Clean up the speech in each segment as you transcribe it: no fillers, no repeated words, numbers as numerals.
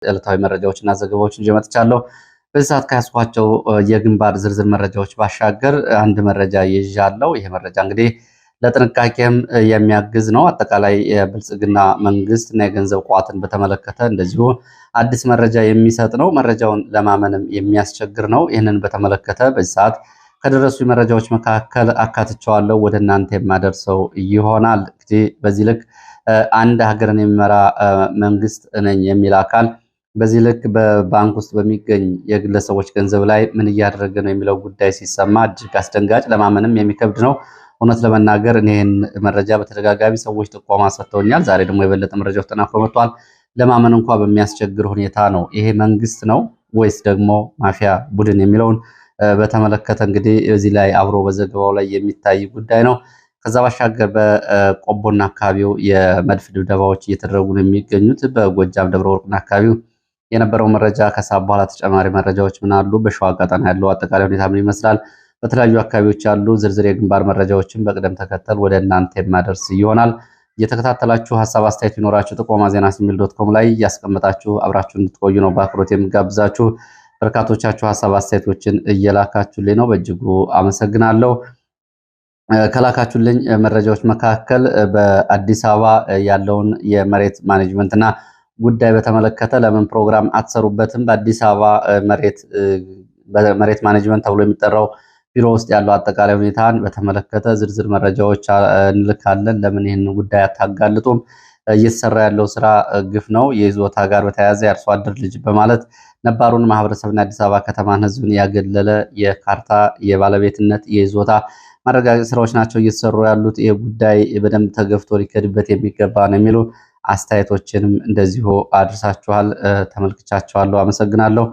ዕለታዊ መረጃዎችና ዘገባዎችን ይዤ መጥቻለሁ። በዚህ ሰዓት ከያዝኳቸው የግንባር ዝርዝር መረጃዎች ባሻገር አንድ መረጃ ይዣለሁ። ይሄ መረጃ እንግዲህ ለጥንቃቄም የሚያግዝ ነው። አጠቃላይ የብልጽግና መንግስት እና የገንዘብ ቋትን በተመለከተ እንደዚሁ አዲስ መረጃ የሚሰጥ ነው። መረጃውን ለማመንም የሚያስቸግር ነው። ይህንን በተመለከተ በዚህ ሰዓት ከደረሱ መረጃዎች መካከል አካትቸዋለሁ፣ ወደ እናንተ የማደርሰው ይሆናል። እንግዲህ በዚህ ልክ አንድ ሀገርን የሚመራ መንግስት ነኝ የሚል አካል በዚህ ልክ በባንክ ውስጥ በሚገኝ የግለሰቦች ገንዘብ ላይ ምን እያደረገ ነው የሚለው ጉዳይ ሲሰማ እጅግ አስደንጋጭ፣ ለማመንም የሚከብድ ነው። እውነት ለመናገር እኔን መረጃ በተደጋጋሚ ሰዎች ጥቆማ ሰጥተውኛል። ዛሬ ደግሞ የበለጠ መረጃው ተጠናክሮ መጥቷል። ለማመን እንኳ በሚያስቸግር ሁኔታ ነው። ይሄ መንግስት ነው ወይስ ደግሞ ማፊያ ቡድን የሚለውን በተመለከተ እንግዲህ እዚህ ላይ አብሮ በዘገባው ላይ የሚታይ ጉዳይ ነው። ከዛ ባሻገር በቆቦና አካባቢው የመድፍ ድብደባዎች እየተደረጉ ነው የሚገኙት። በጎጃም ደብረ ወርቅና አካባቢው የነበረው መረጃ ከሰዓት በኋላ ተጨማሪ መረጃዎች ምን አሉ? በሸዋ ቀጠና ያለው አጠቃላይ ሁኔታ ምን ይመስላል? በተለያዩ አካባቢዎች ያሉ ዝርዝር የግንባር መረጃዎችን በቅደም ተከተል ወደ እናንተ የማደርስ ይሆናል። እየተከታተላችሁ ሀሳብ አስተያየት ቢኖራችሁ ጥቆማ ዜና ሲሚል .com ላይ እያስቀመጣችሁ አብራችሁ እንድትቆዩ ነው በአክብሮት የምጋብዛችሁ። በርካቶቻችሁ ሀሳብ አስተያየቶችን እየላካችሁልኝ ነው፣ በእጅጉ አመሰግናለሁ። ከላካችሁልኝ መረጃዎች መካከል በአዲስ አበባ ያለውን የመሬት ማኔጅመንትና ጉዳይ በተመለከተ ለምን ፕሮግራም አትሰሩበትም? በአዲስ አበባ መሬት ማኔጅመንት ተብሎ የሚጠራው ቢሮ ውስጥ ያለው አጠቃላይ ሁኔታን በተመለከተ ዝርዝር መረጃዎች እንልካለን። ለምን ይህን ጉዳይ አታጋልጡም? እየተሰራ ያለው ስራ ግፍ ነው። የይዞታ ጋር በተያያዘ የአርሶ አደር ልጅ በማለት ነባሩን ማህበረሰብና አዲስ አበባ ከተማን ህዝብን ያገለለ የካርታ የባለቤትነት የይዞታ ማረጋገጥ ስራዎች ናቸው እየተሰሩ ያሉት። ይህ ጉዳይ በደንብ ተገፍቶ ሊከድበት የሚገባ ነው የሚሉ አስተያየቶችንም እንደዚሁ አድርሳችኋል፣ ተመልክቻቸዋለሁ። አመሰግናለሁ።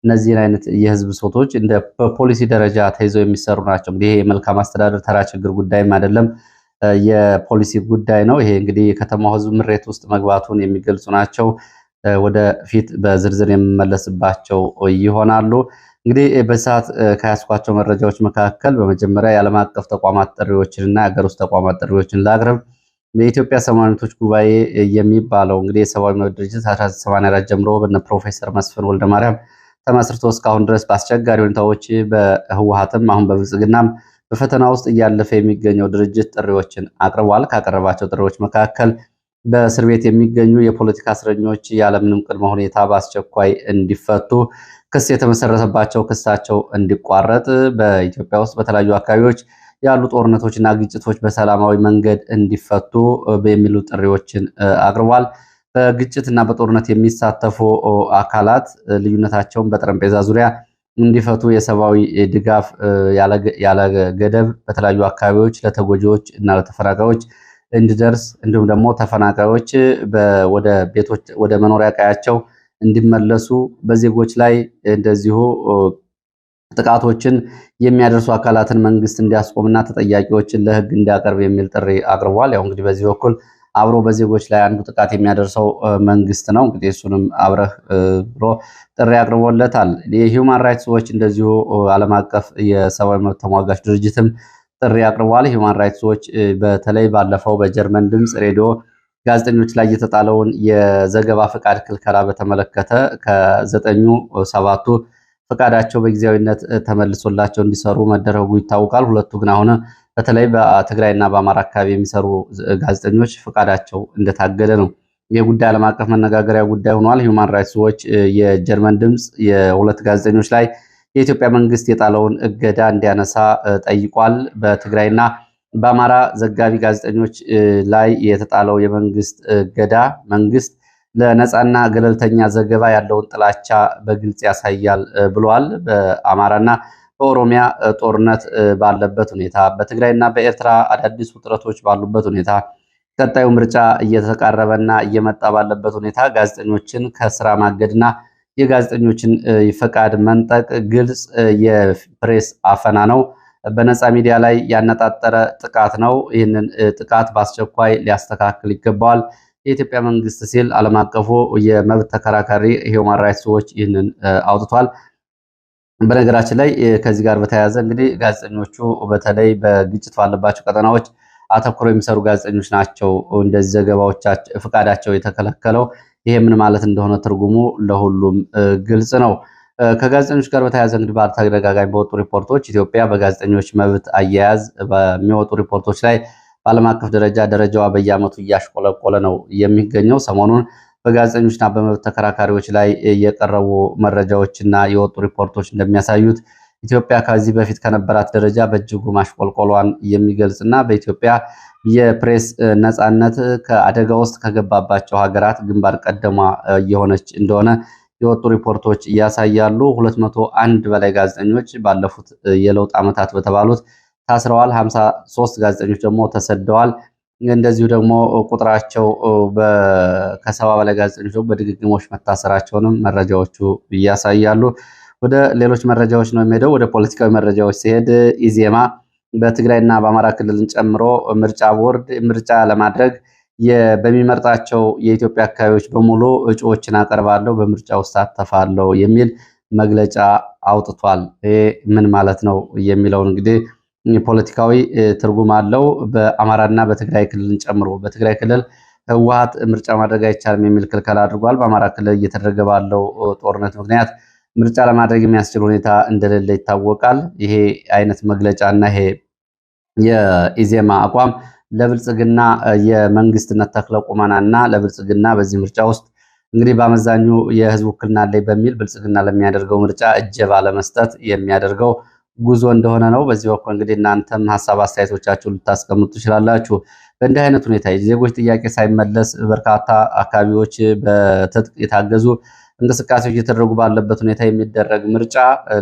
እነዚህን አይነት የህዝብ ሶቶች እንደ በፖሊሲ ደረጃ ተይዘው የሚሰሩ ናቸው። እንግዲህ የመልካም አስተዳደር ተራ ችግር ጉዳይም አይደለም፣ የፖሊሲ ጉዳይ ነው። ይሄ እንግዲህ የከተማው ህዝብ ምሬት ውስጥ መግባቱን የሚገልጹ ናቸው። ወደፊት በዝርዝር የምመለስባቸው ይሆናሉ። እንግዲህ በሰዓት ከያዝኳቸው መረጃዎች መካከል በመጀመሪያ የዓለም አቀፍ ተቋማት ጥሪዎችንና የሀገር ውስጥ ተቋማት ጥሪዎችን ላቅርብ። የኢትዮጵያ ሰብአዊ መብቶች ጉባኤ የሚባለው እንግዲህ የሰብአዊ መብት ድርጅት 1984 ጀምሮ በነ ፕሮፌሰር መስፍን ወልደማርያም ተመስርቶ እስካሁን ድረስ በአስቸጋሪ ሁኔታዎች በህወሓትም አሁን በብልጽግናም በፈተና ውስጥ እያለፈ የሚገኘው ድርጅት ጥሪዎችን አቅርቧል። ካቀረባቸው ጥሪዎች መካከል በእስር ቤት የሚገኙ የፖለቲካ እስረኞች ያለምንም ቅድመ ሁኔታ በአስቸኳይ እንዲፈቱ፣ ክስ የተመሰረተባቸው ክሳቸው እንዲቋረጥ፣ በኢትዮጵያ ውስጥ በተለያዩ አካባቢዎች ያሉ ጦርነቶችና ግጭቶች በሰላማዊ መንገድ እንዲፈቱ የሚሉ ጥሪዎችን አቅርቧል። በግጭትና በጦርነት የሚሳተፉ አካላት ልዩነታቸውን በጠረጴዛ ዙሪያ እንዲፈቱ፣ የሰብአዊ ድጋፍ ያለ ገደብ በተለያዩ አካባቢዎች ለተጎጂዎች እና ለተፈናቃዮች እንዲደርስ፣ እንዲሁም ደግሞ ተፈናቃዮች ወደ መኖሪያ ቀያቸው እንዲመለሱ፣ በዜጎች ላይ እንደዚሁ ጥቃቶችን የሚያደርሱ አካላትን መንግስት እንዲያስቆምና ተጠያቂዎችን ለህግ እንዲያቀርብ የሚል ጥሪ አቅርቧል። ያው እንግዲህ በዚህ በኩል አብሮ በዜጎች ላይ አንዱ ጥቃት የሚያደርሰው መንግስት ነው። እንግዲህ እሱንም አብረህ ብሎ ጥሪ አቅርቦለታል። የሂውማን ራይትስ ዎች እንደዚሁ ዓለም አቀፍ የሰብአዊ መብት ተሟጋች ድርጅትም ጥሪ አቅርቧል። ሂውማን ራይትስ ዎች በተለይ ባለፈው በጀርመን ድምፅ ሬዲዮ ጋዜጠኞች ላይ የተጣለውን የዘገባ ፈቃድ ክልከላ በተመለከተ ከዘጠኙ ሰባቱ ፈቃዳቸው በጊዜያዊነት ተመልሶላቸው እንዲሰሩ መደረጉ ይታወቃል። ሁለቱ ግን አሁን በተለይ በትግራይና በአማራ አካባቢ የሚሰሩ ጋዜጠኞች ፈቃዳቸው እንደታገደ ነው። ይህ ጉዳይ ዓለም አቀፍ መነጋገሪያ ጉዳይ ሆኗል። ሂውማን ራይትስ ዎች የጀርመን ድምፅ የሁለት ጋዜጠኞች ላይ የኢትዮጵያ መንግስት የጣለውን እገዳ እንዲያነሳ ጠይቋል። በትግራይና በአማራ ዘጋቢ ጋዜጠኞች ላይ የተጣለው የመንግስት እገዳ መንግስት ለነፃና ገለልተኛ ዘገባ ያለውን ጥላቻ በግልጽ ያሳያል ብለዋል። በአማራና በኦሮሚያ ጦርነት ባለበት ሁኔታ፣ በትግራይና በኤርትራ አዳዲስ ውጥረቶች ባሉበት ሁኔታ፣ ቀጣዩ ምርጫ እየተቃረበና እየመጣ ባለበት ሁኔታ ጋዜጠኞችን ከስራ ማገድና የጋዜጠኞችን ፈቃድ መንጠቅ ግልጽ የፕሬስ አፈና ነው። በነፃ ሚዲያ ላይ ያነጣጠረ ጥቃት ነው። ይህንን ጥቃት በአስቸኳይ ሊያስተካክል ይገባዋል የኢትዮጵያ መንግስት ሲል ዓለም አቀፉ የመብት ተከራካሪ ሂውማን ራይትስ ዎች ይህንን አውጥቷል። በነገራችን ላይ ከዚህ ጋር በተያያዘ እንግዲህ ጋዜጠኞቹ በተለይ በግጭት ባለባቸው ቀጠናዎች አተኩረው የሚሰሩ ጋዜጠኞች ናቸው እንደዚህ ዘገባዎቻቸው ፈቃዳቸው የተከለከለው። ይሄ ምን ማለት እንደሆነ ትርጉሙ ለሁሉም ግልጽ ነው። ከጋዜጠኞች ጋር በተያያዘ እንግዲህ በተደጋጋሚ በወጡ ሪፖርቶች ኢትዮጵያ በጋዜጠኞች መብት አያያዝ በሚወጡ ሪፖርቶች ላይ በዓለም አቀፍ ደረጃ ደረጃዋ በየዓመቱ እያሽቆለቆለ ነው የሚገኘው። ሰሞኑን በጋዜጠኞችና በመብት ተከራካሪዎች ላይ የቀረቡ መረጃዎችና የወጡ ሪፖርቶች እንደሚያሳዩት ኢትዮጵያ ከዚህ በፊት ከነበራት ደረጃ በእጅጉ ማሽቆልቆሏን የሚገልጽና በኢትዮጵያ የፕሬስ ነፃነት ከአደጋ ውስጥ ከገባባቸው ሀገራት ግንባር ቀደሟ እየሆነች እንደሆነ የወጡ ሪፖርቶች ያሳያሉ። 201 በላይ ጋዜጠኞች ባለፉት የለውጥ ዓመታት በተባሉት ታስረዋል። 53 ጋዜጠኞች ደግሞ ተሰደዋል። እንደዚሁ ደግሞ ቁጥራቸው ከ70 በላይ ጋዜጠኞች ደግሞ በድግግሞሽ መታሰራቸውንም መረጃዎቹ ያሳያሉ። ወደ ሌሎች መረጃዎች ነው የሚሄደው። ወደ ፖለቲካዊ መረጃዎች ሲሄድ ኢዜማ በትግራይና በአማራ ክልልን ጨምሮ ምርጫ ቦርድ ምርጫ ለማድረግ በሚመርጣቸው የኢትዮጵያ አካባቢዎች በሙሉ እጩዎችን አቀርባለሁ፣ በምርጫ ውስጥ አተፋለሁ የሚል መግለጫ አውጥቷል። ይሄ ምን ማለት ነው የሚለውን እንግዲህ ፖለቲካዊ ትርጉም አለው። በአማራና በትግራይ ክልልን ጨምሮ በትግራይ ክልል ህወሓት ምርጫ ማድረግ አይቻልም የሚል ክልከላ አድርጓል። በአማራ ክልል እየተደረገ ባለው ጦርነት ምክንያት ምርጫ ለማድረግ የሚያስችል ሁኔታ እንደሌለ ይታወቃል። ይሄ አይነት መግለጫ እና ይሄ የኢዜማ አቋም ለብልጽግና የመንግስትነት ተክለ ቁመናና ለብልጽግና በዚህ ምርጫ ውስጥ እንግዲህ በአመዛኙ የህዝብ ውክልና ላይ በሚል ብልጽግና ለሚያደርገው ምርጫ እጀባ ለመስጠት የሚያደርገው ጉዞ እንደሆነ ነው። በዚህ በኩል እንግዲህ እናንተም ሀሳብ አስተያየቶቻችሁን ልታስቀምጡ ትችላላችሁ። በእንዲህ አይነት ሁኔታ የዜጎች ጥያቄ ሳይመለስ በርካታ አካባቢዎች በትጥቅ የታገዙ እንቅስቃሴዎች እየተደረጉ ባለበት ሁኔታ የሚደረግ ምርጫ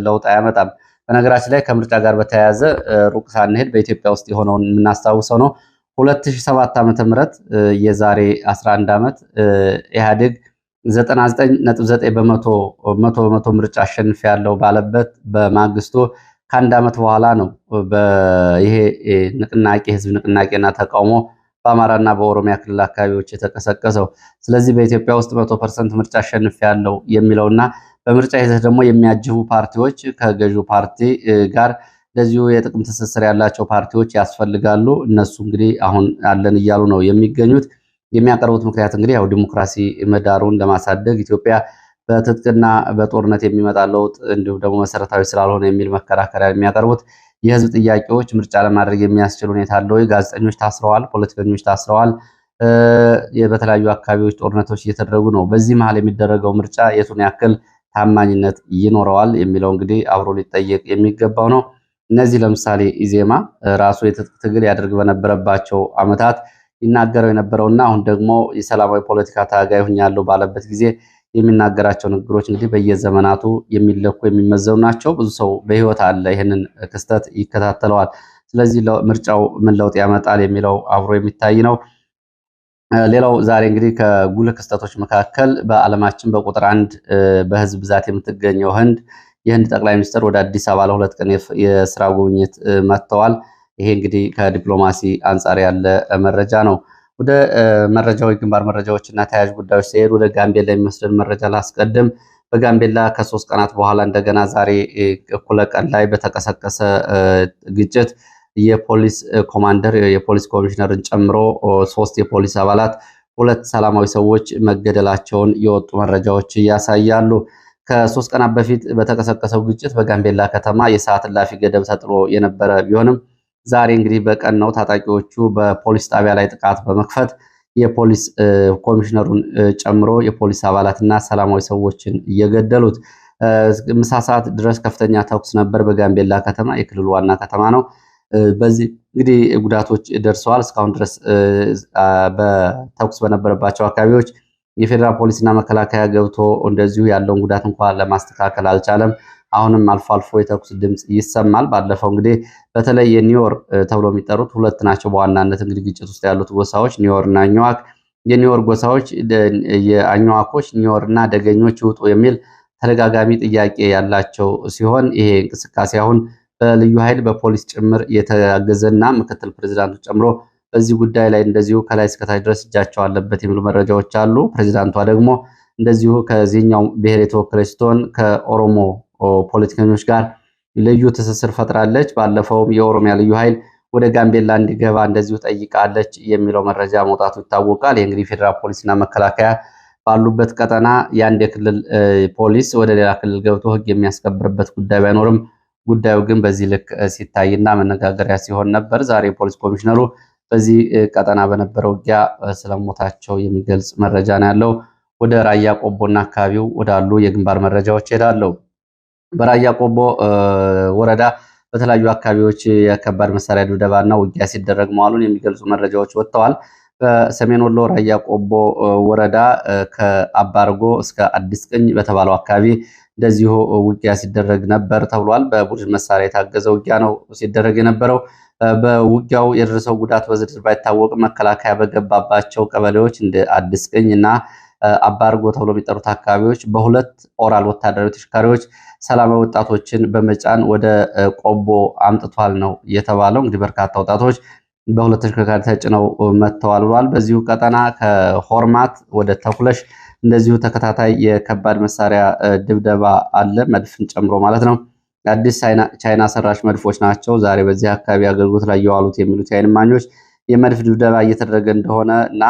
ለውጥ አያመጣም። በነገራችን ላይ ከምርጫ ጋር በተያያዘ ሩቅ ሳንሄድ በኢትዮጵያ ውስጥ የሆነውን የምናስታውሰው ነው። 2007 ዓ.ም የዛሬ 11 ዓመት ኢህአዴግ 99.9 በመቶ ምርጫ አሸንፍ ያለው ባለበት በማግስቱ ከአንድ ዓመት በኋላ ነው ይሄ ንቅናቄ ህዝብ ንቅናቄና ተቃውሞ በአማራና በኦሮሚያ ክልል አካባቢዎች የተቀሰቀሰው። ስለዚህ በኢትዮጵያ ውስጥ 100% ምርጫ አሸንፍ ያለው የሚለውና በምርጫ ሂደት ደግሞ የሚያጅቡ ፓርቲዎች ከገዢው ፓርቲ ጋር እንደዚሁ የጥቅም ትስስር ያላቸው ፓርቲዎች ያስፈልጋሉ። እነሱ እንግዲህ አሁን አለን እያሉ ነው የሚገኙት። የሚያቀርቡት ምክንያት እንግዲህ ያው ዲሞክራሲ ምህዳሩን ለማሳደግ ኢትዮጵያ በትጥቅና በጦርነት የሚመጣ ለውጥ እንዲሁም ደግሞ መሰረታዊ ስላልሆነ የሚል መከራከሪያ የሚያቀርቡት የህዝብ ጥያቄዎች ምርጫ ለማድረግ የሚያስችል ሁኔታ አለው። ጋዜጠኞች ታስረዋል፣ ፖለቲከኞች ታስረዋል፣ በተለያዩ አካባቢዎች ጦርነቶች እየተደረጉ ነው። በዚህ መሀል የሚደረገው ምርጫ የቱን ያክል ታማኝነት ይኖረዋል የሚለው እንግዲህ አብሮ ሊጠየቅ የሚገባው ነው። እነዚህ ለምሳሌ ኢዜማ ራሱ የትጥቅ ትግል ያደርግ በነበረባቸው ዓመታት ይናገረው የነበረውና አሁን ደግሞ የሰላማዊ ፖለቲካ ታጋይ ሆኛለሁ ባለበት ጊዜ የሚናገራቸው ንግግሮች እንግዲህ በየዘመናቱ የሚለኩ የሚመዘኑ ናቸው። ብዙ ሰው በህይወት አለ ይህንን ክስተት ይከታተለዋል። ስለዚህ ምርጫው ምን ለውጥ ያመጣል የሚለው አብሮ የሚታይ ነው። ሌላው ዛሬ እንግዲህ ከጉልህ ክስተቶች መካከል በዓለማችን በቁጥር 1 በህዝብ ብዛት የምትገኘው የህንድ ጠቅላይ ሚኒስትር ወደ አዲስ አበባ ለሁለት ቀን የስራ ጉብኝት መጥተዋል። ይሄ እንግዲህ ከዲፕሎማሲ አንጻር ያለ መረጃ ነው። ወደ መረጃዎች ግንባር መረጃዎች እና ተያያዥ ጉዳዮች ሲሄድ ወደ ጋምቤላ የሚወስደን መረጃ ላስቀድም። በጋምቤላ ከ3 ቀናት በኋላ እንደገና ዛሬ እኩለ ቀን ላይ በተቀሰቀሰ ግጭት የፖሊስ ኮማንደር የፖሊስ ኮሚሽነርን ጨምሮ 3 የፖሊስ አባላት 2 ሰላማዊ ሰዎች መገደላቸውን የወጡ መረጃዎች ያሳያሉ። ከ3 ቀናት በፊት በተቀሰቀሰው ግጭት በጋምቤላ ከተማ የሰዓት እላፊ ገደብ ተጥሎ የነበረ ቢሆንም ዛሬ እንግዲህ በቀን ነው ታጣቂዎቹ በፖሊስ ጣቢያ ላይ ጥቃት በመክፈት የፖሊስ ኮሚሽነሩን ጨምሮ የፖሊስ አባላትና ሰላማዊ ሰዎችን እየገደሉት። ምሳ ሰዓት ድረስ ከፍተኛ ተኩስ ነበር በጋምቤላ ከተማ፣ የክልሉ ዋና ከተማ ነው። በዚህ እንግዲህ ጉዳቶች ደርሰዋል። እስካሁን ድረስ በተኩስ በነበረባቸው አካባቢዎች የፌዴራል ፖሊስና መከላከያ ገብቶ እንደዚሁ ያለውን ጉዳት እንኳን ለማስተካከል አልቻለም። አሁንም አልፎ አልፎ የተኩስ ድምፅ ይሰማል። ባለፈው እንግዲህ በተለይ የኒዮር ተብሎ የሚጠሩት 2 ናቸው በዋናነት እንግዲህ ግጭት ውስጥ ያሉት ጎሳዎች ኒዮር እና አኝዋክ። የኒዮር ጎሳዎች የአኝዋኮች ኒዮርና ደገኞች ይውጡ የሚል ተደጋጋሚ ጥያቄ ያላቸው ሲሆን ይሄ እንቅስቃሴ አሁን በልዩ ኃይል በፖሊስ ጭምር የተያገዘና ምክትል ፕሬዝዳንቱ ጨምሮ በዚህ ጉዳይ ላይ እንደዚሁ ከላይ እስከታች ድረስ እጃቸው አለበት የሚሉ መረጃዎች አሉ። ፕሬዝዳንቷ ደግሞ እንደዚሁ ከዚህኛው ብሔር የተወከለች ስትሆን ከኦሮሞ ፖለቲከኞች ጋር ልዩ ትስስር ፈጥራለች። ባለፈውም የኦሮሚያ ልዩ ኃይል ወደ ጋምቤላ እንዲገባ እንደዚሁ ጠይቃለች የሚለው መረጃ መውጣቱ ይታወቃል። የእንግዲህ ፌዴራል ፖሊስና መከላከያ ባሉበት ቀጠና የአንድ የክልል ፖሊስ ወደ ሌላ ክልል ገብቶ ህግ የሚያስከብርበት ጉዳይ ባይኖርም ጉዳዩ ግን በዚህ ልክ ሲታይና መነጋገሪያ ሲሆን ነበር። ዛሬ የፖሊስ ኮሚሽነሩ በዚህ ቀጠና በነበረው ውጊያ ስለሞታቸው የሚገልጽ መረጃ ነው ያለው። ወደ ራያ ቆቦና አካባቢው ወዳሉ የግንባር መረጃዎች ሄዳለሁ። በራያ ቆቦ ወረዳ በተለያዩ አካባቢዎች የከባድ መሳሪያ ድብደባና ውጊያ ሲደረግ መዋሉን የሚገልጹ መረጃዎች ወጥተዋል። በሰሜን ወሎ ራያ ቆቦ ወረዳ ከአባርጎ እስከ አዲስ ቅኝ በተባለው አካባቢ እንደዚሁ ውጊያ ሲደረግ ነበር ተብሏል። በቡድን መሳሪያ የታገዘ ውጊያ ነው ሲደረግ የነበረው። በውጊያው የደረሰው ጉዳት በዝርዝር ባይታወቅም መከላከያ በገባባቸው ቀበሌዎች እንደ አዲስ ቅኝ እና አባርጎ ተብሎ የሚጠሩት አካባቢዎች በሁለት ኦራል ወታደራዊ ተሽከርካሪዎች ሰላማዊ ወጣቶችን በመጫን ወደ ቆቦ አምጥቷል ነው የተባለው። እንግዲህ በርካታ ወጣቶች በሁለት ተሽከርካሪ ተጭነው መጥተዋል ብሏል። በዚሁ ቀጠና ከሆርማት ወደ ተኩለሽ እንደዚሁ ተከታታይ የከባድ መሳሪያ ድብደባ አለ፣ መድፍን ጨምሮ ማለት ነው። አዲስ ቻይና ሰራሽ መድፎች ናቸው ዛሬ በዚህ አካባቢ አገልግሎት ላይ የዋሉት የሚሉት የዓይን እማኞች የመድፍ ድብደባ እየተደረገ እንደሆነ እና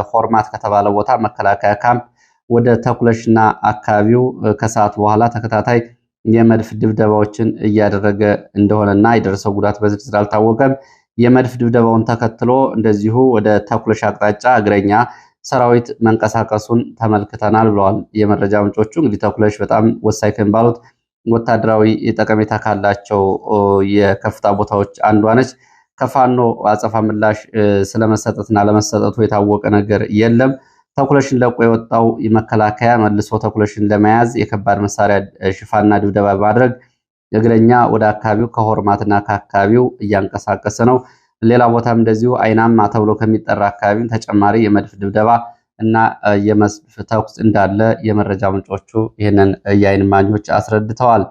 ሆርማት ከተባለ ቦታ መከላከያ ካምፕ ወደ ተኩለሽና አካባቢው ከሰዓት በኋላ ተከታታይ የመድፍ ድብደባዎችን እያደረገ እንደሆነና የደረሰው ጉዳት በዝርዝር አልታወቀም። የመድፍ ድብደባውን ተከትሎ እንደዚሁ ወደ ተኩለሽ አቅጣጫ እግረኛ ሰራዊት መንቀሳቀሱን ተመልክተናል ብለዋል የመረጃ ምንጮቹ። እንግዲህ ተኩለሽ በጣም ወሳኝ ከሚባሉት ወታደራዊ ጠቀሜታ ካላቸው የከፍታ ቦታዎች አንዷ ነች። ከፋኖ አጸፋ ምላሽ ስለመሰጠትና ለመሰጠቱ የታወቀ ነገር የለም። ተኩለሽን ለቆ የወጣው መከላከያ መልሶ ተኩለሽን ለመያዝ የከባድ መሳሪያ ሽፋንና ድብደባ በማድረግ እግረኛ ወደ አካባቢው ከሆርማትና ከአካባቢው እያንቀሳቀሰ ነው። ሌላ ቦታም እንደዚሁ አይናማ ተብሎ ከሚጠራ አካባቢም ተጨማሪ የመድፍ ድብደባ እና የመድፍ ተኩስ እንዳለ የመረጃ ምንጮቹ ይህንን የዓይን እማኞች አስረድተዋል።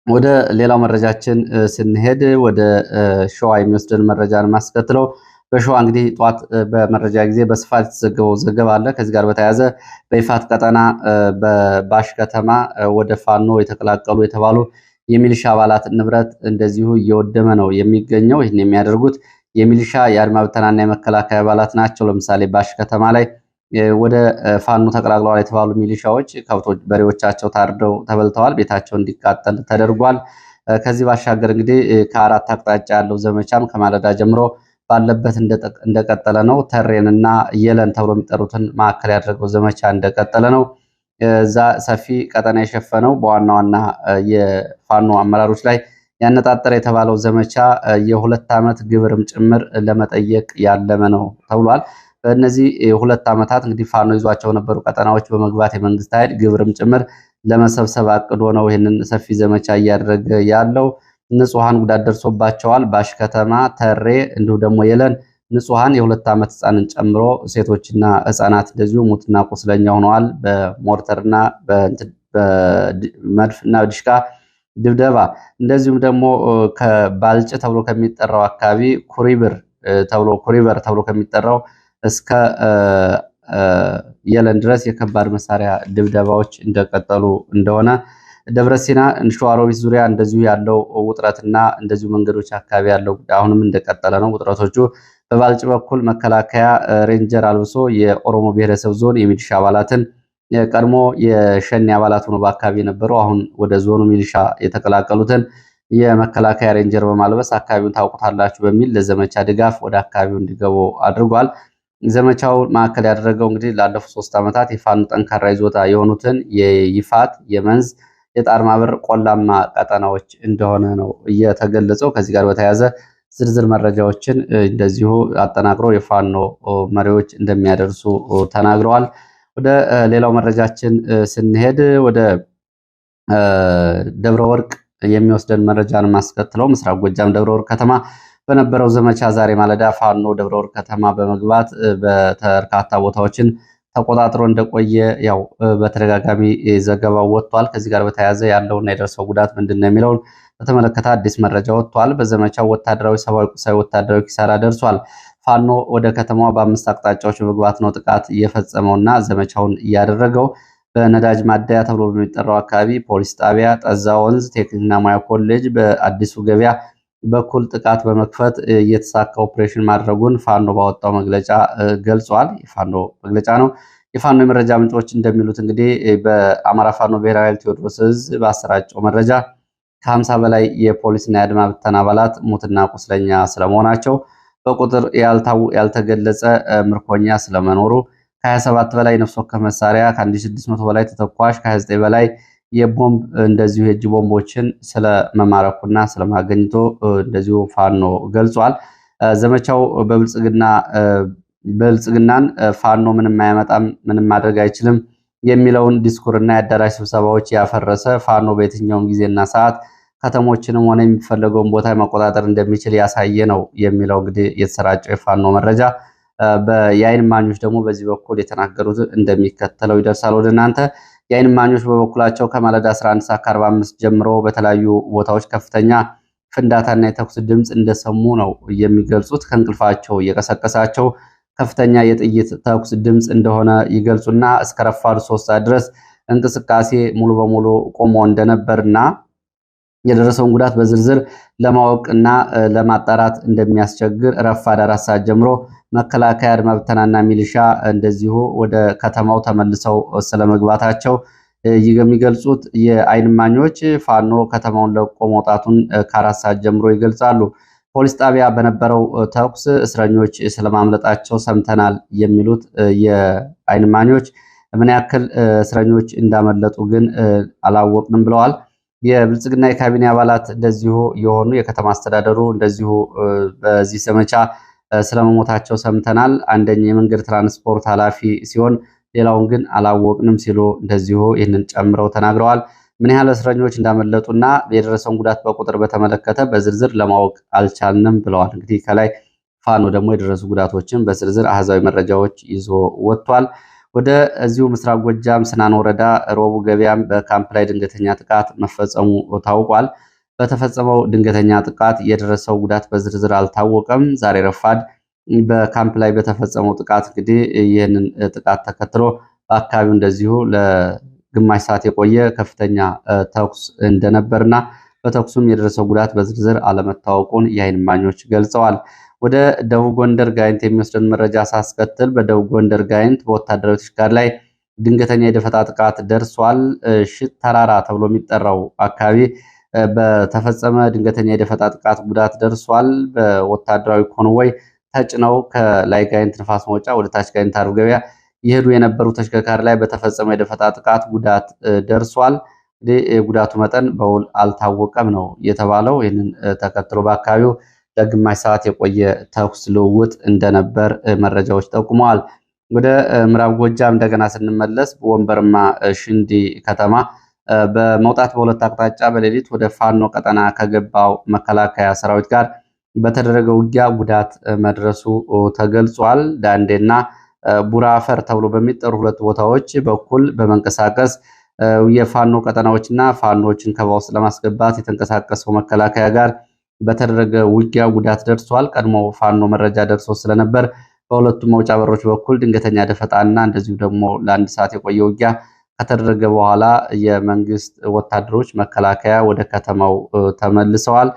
ወደ ሌላው መረጃችን ስንሄድ ወደ ሸዋ የሚወስደን መረጃን ማስከትለው በሸዋ እንግዲህ ጧት በመረጃ ጊዜ በስፋት የተዘገበው ዘገባ አለ። ከዚህ ጋር በተያያዘ በይፋት ቀጠና በባሽ ከተማ ወደ ፋኖ የተቀላቀሉ የተባሉ የሚሊሻ አባላት ንብረት እንደዚሁ እየወደመ ነው የሚገኘው። ይህን የሚያደርጉት የሚሊሻ የአድማ ብተናና የመከላከያ አባላት ናቸው። ለምሳሌ ባሽ ከተማ ላይ ወደ ፋኖ ተቀላቅለዋል የተባሉ ሚሊሻዎች ከብቶች፣ በሬዎቻቸው ታርደው ተበልተዋል። ቤታቸው እንዲቃጠል ተደርጓል። ከዚህ ባሻገር እንግዲህ ከአራት አቅጣጫ ያለው ዘመቻም ከማለዳ ጀምሮ ባለበት እንደቀጠለ ነው። ተሬንና የለን ተብሎ የሚጠሩትን ማዕከል ያደረገው ዘመቻ እንደቀጠለ ነው። እዛ ሰፊ ቀጠና የሸፈነው በዋና ዋና የፋኖ አመራሮች ላይ ያነጣጠረ የተባለው ዘመቻ የ2 ዓመት ግብርም ጭምር ለመጠየቅ ያለመ ነው ተብሏል። በእነዚህ 2 ዓመታት እንግዲህ ፋኖ ይዟቸው ነበሩ ቀጠናዎች በመግባት የመንግስት ኃይል ግብርም ጭምር ለመሰብሰብ አቅዶ ነው ይህንን ሰፊ ዘመቻ እያደረገ ያለው። ንጹሃን ጉዳት ደርሶባቸዋል። ባሽ ከተማ፣ ተሬ እንዲሁ ደግሞ የለን ንጹሃን የ2 ዓመት ህፃንን ጨምሮ ሴቶችና ህፃናት እንደዚሁ ሙትና ቁስለኛ ሆነዋል። በሞርተርና በመድፍና ዲሽቃ ድብደባ እንደዚሁም ደግሞ ከባልጭ ተብሎ ከሚጠራው አካባቢ ኩሪበር ተብሎ ከሚጠራው እስከ የለን ድረስ የከባድ መሳሪያ ድብደባዎች እንደቀጠሉ እንደሆነ ደብረሲና ሸዋሮቢት ዙሪያ እንደዚሁ ያለው ውጥረትና እንደዚሁ መንገዶች አካባቢ ያለው አሁንም እንደቀጠለ ነው ውጥረቶቹ። በባልጭ በኩል መከላከያ ሬንጀር አልብሶ የኦሮሞ ብሔረሰብ ዞን የሚሊሻ አባላትን ቀድሞ የሸኔ አባላት ሆኖ በአካባቢ የነበሩ አሁን ወደ ዞኑ ሚሊሻ የተቀላቀሉትን የመከላከያ ሬንጀር በማልበስ አካባቢውን ታውቁታላችሁ በሚል ለዘመቻ ድጋፍ ወደ አካባቢው እንዲገቡ አድርጓል። ዘመቻው ማዕከል ያደረገው እንግዲህ ላለፉት 3 ዓመታት የፋኖ ጠንካራ ይዞታ የሆኑትን የይፋት፣ የመንዝ፣ የጣርማበር ቆላማ ቀጠናዎች እንደሆነ ነው እየተገለጸው። ከዚህ ጋር በተያያዘ ዝርዝር መረጃዎችን እንደዚሁ አጠናቅረው የፋኖ መሪዎች እንደሚያደርሱ ተናግረዋል። ወደ ሌላው መረጃችን ስንሄድ ወደ ደብረ ወርቅ የሚወስደን መረጃን ማስከትለው ምስራቅ ጎጃም ደብረ ወርቅ ከተማ በነበረው ዘመቻ ዛሬ ማለዳ ፋኖ ደብረ ወርቅ ከተማ በመግባት በርካታ ቦታዎችን ተቆጣጥሮ እንደቆየ ያው በተደጋጋሚ ዘገባው ወጥቷል። ከዚህ ጋር በተያያዘ ያለውና የደረሰው ጉዳት ምንድነው የሚለውን በተመለከተ አዲስ መረጃ ወጥቷል። በዘመቻው ወታደራዊ፣ ሰብአዊ፣ ቁሳዊ ወታደራዊ ኪሳራ ደርሷል። ፋኖ ወደ ከተማዋ በ5 አቅጣጫዎች በመግባት ነው ጥቃት እየፈጸመውና ዘመቻውን እያደረገው። በነዳጅ ማደያ ተብሎ በሚጠራው አካባቢ ፖሊስ ጣቢያ፣ ጠዛ ወንዝ፣ ቴክኒክና ሙያ ኮሌጅ፣ በአዲሱ ገበያ በኩል ጥቃት በመክፈት የተሳካ ኦፕሬሽን ማድረጉን ፋኖ ባወጣው መግለጫ ገልጿል። የፋኖ መግለጫ ነው። የፋኖ የመረጃ ምንጮች እንደሚሉት እንግዲህ በአማራ ፋኖ ብሔራዊ ኃይል ቴዎድሮስ ዕዝ ባሰራጨው መረጃ ከ50 በላይ የፖሊስና የአድማ ብተና አባላት ሙትና ቁስለኛ ስለመሆናቸው፣ በቁጥር ያልተገለጸ ምርኮኛ ስለመኖሩ፣ ከ27 በላይ ነፍስ ወከፍ መሳሪያ፣ ከ1600 በላይ ተተኳሽ፣ ከ29 በላይ የቦምብ እንደዚሁ የእጅ ቦምቦችን ስለመማረኩና ስለማገኝቶ እንደዚሁ ፋኖ ገልጿል። ዘመቻው ብልጽግናን ፋኖ ምንም አያመጣም፣ ምንም ማድረግ አይችልም የሚለውን ዲስኩርና የአዳራሽ ስብሰባዎች ያፈረሰ ፋኖ በየትኛውም ጊዜና ሰዓት ከተሞችንም ሆነ የሚፈለገውን ቦታ መቆጣጠር እንደሚችል ያሳየ ነው የሚለው እንግዲህ የተሰራጨው የፋኖ መረጃ። የአይን እማኞች ደግሞ በዚህ በኩል የተናገሩት እንደሚከተለው ይደርሳል ወደ እናንተ። የአይን እማኞች በበኩላቸው ከማለዳ 11 ሰዓት ከ45 ጀምሮ በተለያዩ ቦታዎች ከፍተኛ ፍንዳታና የተኩስ ድምፅ እንደሰሙ ነው የሚገልጹት። ከእንቅልፋቸው እየቀሰቀሳቸው ከፍተኛ የጥይት ተኩስ ድምፅ እንደሆነ ይገልጹና እስከ ረፋዱ 3 ሰዓት ድረስ እንቅስቃሴ ሙሉ በሙሉ ቆሞ እንደነበርና የደረሰውን ጉዳት በዝርዝር ለማወቅና ለማጣራት እንደሚያስቸግር ረፋድ 4 ሰዓት ጀምሮ መከላከያ፣ አድማ ብተናና ሚሊሻ እንደዚሁ ወደ ከተማው ተመልሰው ስለመግባታቸው የሚገልጹት የአይን እማኞች ፋኖ ከተማውን ለቆ መውጣቱን ከ4 ሰዓት ጀምሮ ይገልጻሉ። ፖሊስ ጣቢያ በነበረው ተኩስ እስረኞች ስለማምለጣቸው ሰምተናል የሚሉት የአይን እማኞች ምን ያክል እስረኞች እንዳመለጡ ግን አላወቅንም ብለዋል። የብልጽግና የካቢኔ አባላት እንደዚሁ የሆኑ የከተማ አስተዳደሩ እንደዚሁ በዚህ ዘመቻ ስለመሞታቸው ሰምተናል። አንደኛ የመንገድ ትራንስፖርት ኃላፊ ሲሆን ሌላውን ግን አላወቅንም ሲሉ እንደዚሁ ይህንን ጨምረው ተናግረዋል። ምን ያህል እስረኞች እንዳመለጡና የደረሰውን ጉዳት በቁጥር በተመለከተ በዝርዝር ለማወቅ አልቻልንም ብለዋል። እንግዲህ ከላይ ፋኖ ደግሞ የደረሱ ጉዳቶችን በዝርዝር አሃዛዊ መረጃዎች ይዞ ወጥቷል። ወደ እዚሁ ምስራቅ ጎጃም ስናን ወረዳ ሮቡ ገበያም በካምፕ ላይ ድንገተኛ ጥቃት መፈጸሙ ታውቋል። በተፈጸመው ድንገተኛ ጥቃት የደረሰው ጉዳት በዝርዝር አልታወቀም። ዛሬ ረፋድ በካምፕ ላይ በተፈጸመው ጥቃት እንግዲህ ይህንን ጥቃት ተከትሎ በአካባቢው እንደዚሁ ለግማሽ ሰዓት የቆየ ከፍተኛ ተኩስ እንደነበርና በተኩሱም የደረሰው ጉዳት በዝርዝር አለመታወቁን የዓይን እማኞች ገልጸዋል። ወደ ደቡብ ጎንደር ጋይንት የሚወስደን መረጃ ሳስከትል በደቡብ ጎንደር ጋይንት በወታደራዊ ተሽከርካሪ ላይ ድንገተኛ የደፈጣ ጥቃት ደርሷል። ሽት ተራራ ተብሎ የሚጠራው አካባቢ በተፈጸመ ድንገተኛ የደፈጣ ጥቃት ጉዳት ደርሷል። በወታደራዊ ኮንቮይ ተጭነው ከላይ ጋይንት ንፋስ መውጫ ወደ ታች ጋይንት አርብ ገበያ የሄዱ የነበሩ ተሽከርካሪ ላይ በተፈጸመ የደፈጣ ጥቃት ጉዳት ደርሷል። የጉዳቱ መጠን በውል አልታወቀም ነው የተባለው። ይህንን ተከትሎ በአካባቢው ለግማሽ ሰዓት የቆየ ተኩስ ልውውጥ እንደነበር መረጃዎች ጠቁመዋል። ወደ ምዕራብ ጎጃም እንደገና ስንመለስ ወንበርማ ሽንዲ ከተማ በመውጣት በሁለት አቅጣጫ በሌሊት ወደ ፋኖ ቀጠና ከገባው መከላከያ ሰራዊት ጋር በተደረገ ውጊያ ጉዳት መድረሱ ተገልጿል። ዳንዴና ቡራፈር ተብሎ በሚጠሩ ሁለት ቦታዎች በኩል በመንቀሳቀስ የፋኖ ቀጠናዎችና ፋኖችን ከበባ ውስጥ ለማስገባት የተንቀሳቀሰው መከላከያ ጋር በተደረገ ውጊያ ጉዳት ደርሷል። ቀድሞ ፋኖ መረጃ ደርሶ ስለነበር በሁለቱም መውጫ በሮች በኩል ድንገተኛ ደፈጣና እንደዚሁ ደግሞ ለአንድ ሰዓት የቆየ ውጊያ ከተደረገ በኋላ የመንግስት ወታደሮች መከላከያ ወደ ከተማው ተመልሰዋል።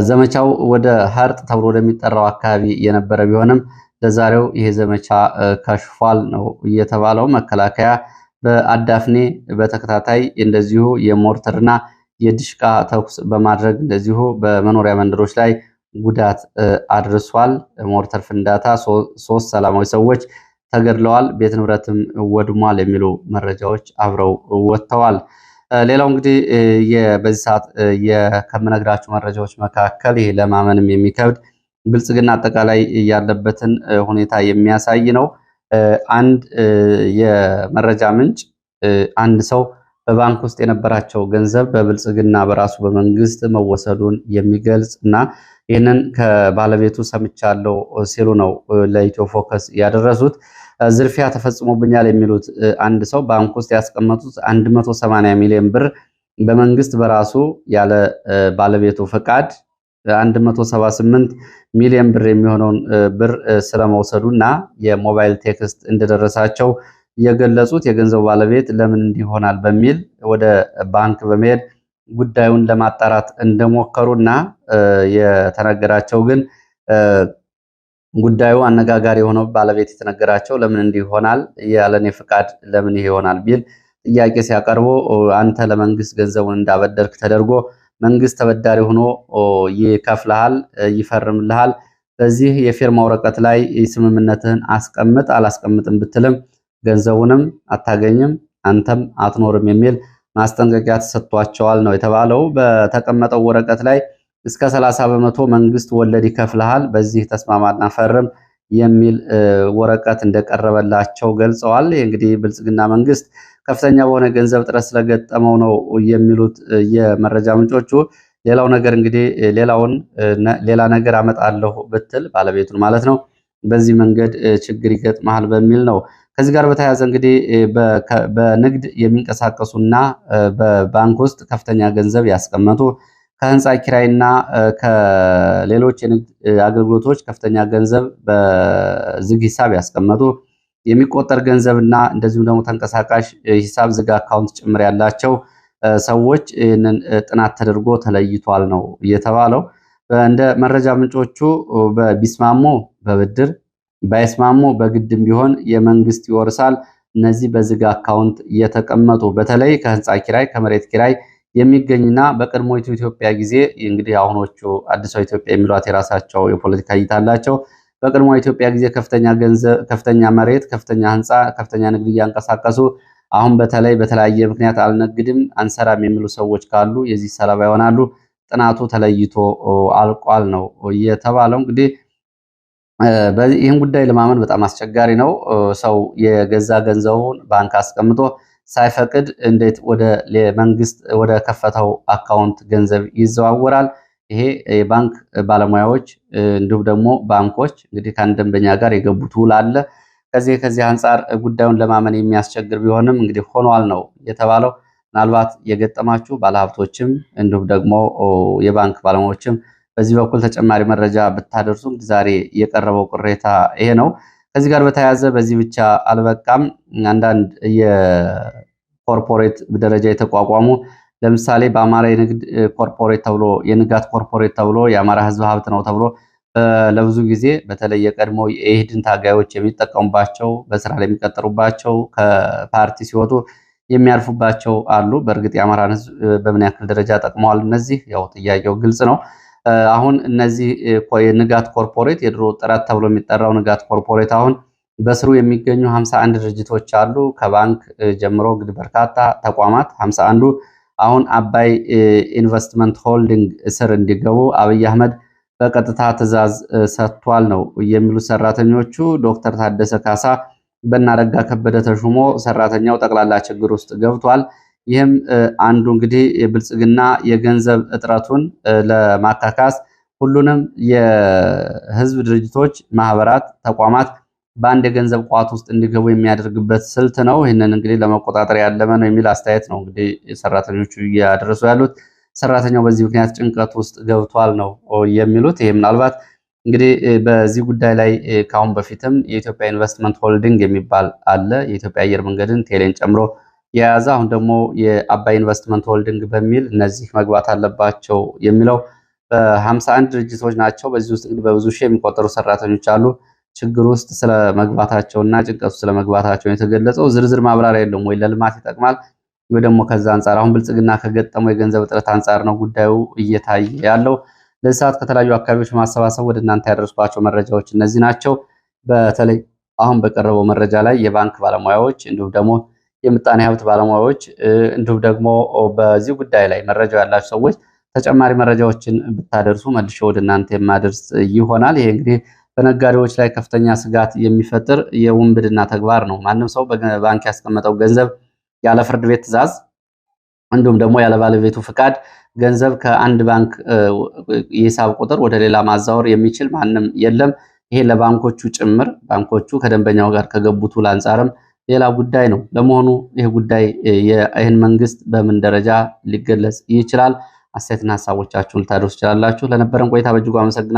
ዘመቻው ወደ ሀርጥ ተብሎ ወደሚጠራው አካባቢ የነበረ ቢሆንም ለዛሬው ይሄ ዘመቻ ከሽፏል ነው እየተባለው። መከላከያ በአዳፍኔ በተከታታይ እንደዚሁ የሞርተርና የድሽቃ ተኩስ በማድረግ እንደዚሁ በመኖሪያ መንደሮች ላይ ጉዳት አድርሷል። ሞርተር ፍንዳታ 3 ሰላማዊ ሰዎች ተገድለዋል፣ ቤት ንብረትም ወድሟል የሚሉ መረጃዎች አብረው ወጥተዋል። ሌላው እንግዲህ በዚህ ሰዓት ከምነግራችሁ መረጃዎች መካከል ይሄ ለማመንም የሚከብድ ብልጽግና አጠቃላይ ያለበትን ሁኔታ የሚያሳይ ነው። አንድ የመረጃ ምንጭ አንድ ሰው በባንክ ውስጥ የነበራቸው ገንዘብ በብልጽግና በራሱ በመንግስት መወሰዱን የሚገልጽ እና ይህንን ከባለቤቱ ሰምቻለሁ ሲሉ ነው ለኢትዮ ፎከስ ያደረሱት። ዝርፊያ ተፈጽሞብኛል የሚሉት አንድ ሰው ባንክ ውስጥ ያስቀመጡት 180 ሚሊዮን ብር በመንግስት በራሱ ያለ ባለቤቱ ፈቃድ 178 ሚሊዮን ብር የሚሆነውን ብር ስለመውሰዱ እና የሞባይል ቴክስት እንደደረሳቸው የገለጹት የገንዘቡ ባለቤት ለምን እንዲሆናል በሚል ወደ ባንክ በመሄድ ጉዳዩን ለማጣራት እንደሞከሩና የተነገራቸው ግን ጉዳዩ አነጋጋሪ የሆነው ባለቤት የተነገራቸው ለምን እንዲህ ይሆናል ያለኔ ፍቃድ ለምን ይሄ ይሆናል ቢል ጥያቄ ሲያቀርቡ አንተ ለመንግስት ገንዘቡን እንዳበደርክ ተደርጎ መንግስት ተበዳሪ ሆኖ ይከፍልሃል፣ ይፈርምልሃል። በዚህ የፊርማ ወረቀት ላይ ስምምነትህን አስቀምጥ፣ አላስቀምጥም ብትልም ገንዘቡንም አታገኝም፣ አንተም አትኖርም የሚል ማስጠንቀቂያ ተሰጥቷቸዋል ነው የተባለው። በተቀመጠው ወረቀት ላይ እስከ 30 በመቶ መንግስት ወለድ ይከፍልሃል፣ በዚህ ተስማማና ፈርም የሚል ወረቀት እንደቀረበላቸው ገልጸዋል። እንግዲህ ብልጽግና መንግስት ከፍተኛ በሆነ ገንዘብ ጥረት ስለገጠመው ነው የሚሉት የመረጃ ምንጮቹ። ሌላው ነገር እንግዲህ ሌላ ነገር አመጣለሁ ብትል ባለቤቱን ማለት ነው በዚህ መንገድ ችግር ይገጥመሃል በሚል ነው። ከዚህ ጋር በተያያዘ እንግዲህ በንግድ የሚንቀሳቀሱና በባንክ ውስጥ ከፍተኛ ገንዘብ ያስቀመጡ ከህንፃ ኪራይና ከሌሎች የንግድ አገልግሎቶች ከፍተኛ ገንዘብ በዝግ ሂሳብ ያስቀመጡ የሚቆጠር ገንዘብና እንደዚሁም ደግሞ ተንቀሳቃሽ ሂሳብ ዝግ አካውንት ጭምር ያላቸው ሰዎች ይህንን ጥናት ተደርጎ ተለይቷል ነው የተባለው። እንደ መረጃ ምንጮቹ ቢስማሙ በብድር ባይስማሙ በግድም ቢሆን የመንግስት ይወርሳል። እነዚህ በዝግ አካውንት የተቀመጡ በተለይ ከህንፃ ኪራይ ከመሬት ኪራይ የሚገኝና በቀድሞይቱ ኢትዮጵያ ጊዜ እንግዲህ አሁኖቹ አዲሷ ኢትዮጵያ የሚሏት የራሳቸው የፖለቲካ እይታ አላቸው። በቀድሞ ኢትዮጵያ ጊዜ ከፍተኛ ገንዘብ፣ ከፍተኛ መሬት፣ ከፍተኛ ህንፃ፣ ከፍተኛ ንግድ እያንቀሳቀሱ አሁን በተለይ በተለያየ ምክንያት አልነግድም አንሰራም የሚሉ ሰዎች ካሉ የዚህ ሰለባ ይሆናሉ። ጥናቱ ተለይቶ አልቋል ነው የተባለው። እንግዲህ ይህን ጉዳይ ለማመን በጣም አስቸጋሪ ነው። ሰው የገዛ ገንዘቡን ባንክ አስቀምጦ ሳይፈቅድ እንዴት ወደ መንግስት ወደ ከፈተው አካውንት ገንዘብ ይዘዋወራል? ይሄ የባንክ ባለሙያዎች እንዲሁም ደግሞ ባንኮች እንግዲህ ከአንድ ደንበኛ ጋር የገቡት ውል አለ። ከዚህ አንጻር ጉዳዩን ለማመን የሚያስቸግር ቢሆንም እንግዲህ ሆኗል ነው የተባለው። ምናልባት የገጠማችሁ ባለሀብቶችም እንዲሁም ደግሞ የባንክ ባለሙያዎችም በዚህ በኩል ተጨማሪ መረጃ ብታደርሱ ዛሬ የቀረበው ቅሬታ ይሄ ነው። ከዚህ ጋር በተያያዘ በዚህ ብቻ አልበቃም። አንዳንድ የኮርፖሬት ደረጃ የተቋቋሙ ለምሳሌ በአማራ የንግድ ኮርፖሬት ተብሎ የንጋት ኮርፖሬት ተብሎ የአማራ ሕዝብ ሀብት ነው ተብሎ ለብዙ ጊዜ በተለይ የቀድሞ የኢህድን ታጋዮች የሚጠቀሙባቸው በስራ ላይ የሚቀጠሩባቸው ከፓርቲ ሲወጡ የሚያርፉባቸው አሉ። በእርግጥ የአማራን ሕዝብ በምን ያክል ደረጃ ጠቅመዋል? እነዚህ ያው ጥያቄው ግልጽ ነው። አሁን እነዚህ የንጋት ኮርፖሬት የድሮ ጥረት ተብሎ የሚጠራው ንጋት ኮርፖሬት አሁን በስሩ የሚገኙ 51 ድርጅቶች አሉ። ከባንክ ጀምሮ እንግዲህ በርካታ ተቋማት 51ዱ አሁን አባይ ኢንቨስትመንት ሆልዲንግ ስር እንዲገቡ አብይ አህመድ በቀጥታ ትዕዛዝ ሰጥቷል ነው የሚሉት ሰራተኞቹ። ዶክተር ታደሰ ካሳ በናረጋ ከበደ ተሹሞ ሰራተኛው ጠቅላላ ችግር ውስጥ ገብቷል። ይህም አንዱ እንግዲህ የብልጽግና የገንዘብ እጥረቱን ለማካካስ ሁሉንም የህዝብ ድርጅቶች፣ ማህበራት፣ ተቋማት በአንድ የገንዘብ ቋት ውስጥ እንዲገቡ የሚያደርግበት ስልት ነው። ይህንን እንግዲህ ለመቆጣጠር ያለመ ነው የሚል አስተያየት ነው እንግዲህ ሰራተኞቹ እያደረሱ ያሉት። ሰራተኛው በዚህ ምክንያት ጭንቀት ውስጥ ገብቷል ነው የሚሉት። ይህ ምናልባት እንግዲህ በዚህ ጉዳይ ላይ ከአሁን በፊትም የኢትዮጵያ ኢንቨስትመንት ሆልዲንግ የሚባል አለ። የኢትዮጵያ አየር መንገድን ቴሌን ጨምሮ የያዘ አሁን ደግሞ የአባይ ኢንቨስትመንት ሆልዲንግ በሚል እነዚህ መግባት አለባቸው የሚለው በ51 ድርጅቶች ናቸው። በዚህ ውስጥ እንግዲህ በብዙ ሺህ የሚቆጠሩ ሰራተኞች አሉ። ችግር ውስጥ ስለመግባታቸውና ጭንቀት ውስጥ ስለመግባታቸው የተገለጸው ዝርዝር ማብራሪያ የለውም። ወይ ለልማት ይጠቅማል ወይ ደግሞ ከዛ አንጻር አሁን ብልጽግና ከገጠመው የገንዘብ እጥረት አንጻር ነው ጉዳዩ እየታየ ያለው። ለዚህ ሰዓት ከተለያዩ አካባቢዎች ማሰባሰብ ወደ እናንተ ያደረስኳቸው መረጃዎች እነዚህ ናቸው። በተለይ አሁን በቀረበው መረጃ ላይ የባንክ ባለሙያዎች እንዲሁም ደግሞ የምጣኔ ሀብት ባለሙያዎች እንዲሁም ደግሞ በዚህ ጉዳይ ላይ መረጃው ያላቸው ሰዎች ተጨማሪ መረጃዎችን ብታደርሱ መልሼ ወደ እናንተ የማደርስ ይሆናል። ይሄ እንግዲህ በነጋዴዎች ላይ ከፍተኛ ስጋት የሚፈጥር የውንብድና ተግባር ነው። ማንም ሰው በባንክ ያስቀመጠው ገንዘብ ያለ ፍርድ ቤት ትዕዛዝ እንዲሁም ደግሞ ያለ ባለቤቱ ፍቃድ ገንዘብ ከአንድ ባንክ የሂሳብ ቁጥር ወደ ሌላ ማዛወር የሚችል ማንም የለም። ይሄ ለባንኮቹ ጭምር ባንኮቹ ከደንበኛው ጋር ከገቡት ውል አንጻርም ሌላ ጉዳይ ነው። ለመሆኑ ይህ ጉዳይ ይህን መንግስት በምን ደረጃ ሊገለጽ ይችላል? አስተያየትና ሀሳቦቻችሁን ልታደርሱ ትችላላችሁ። ለነበረን ቆይታ በእጅጉ አመሰግናለሁ።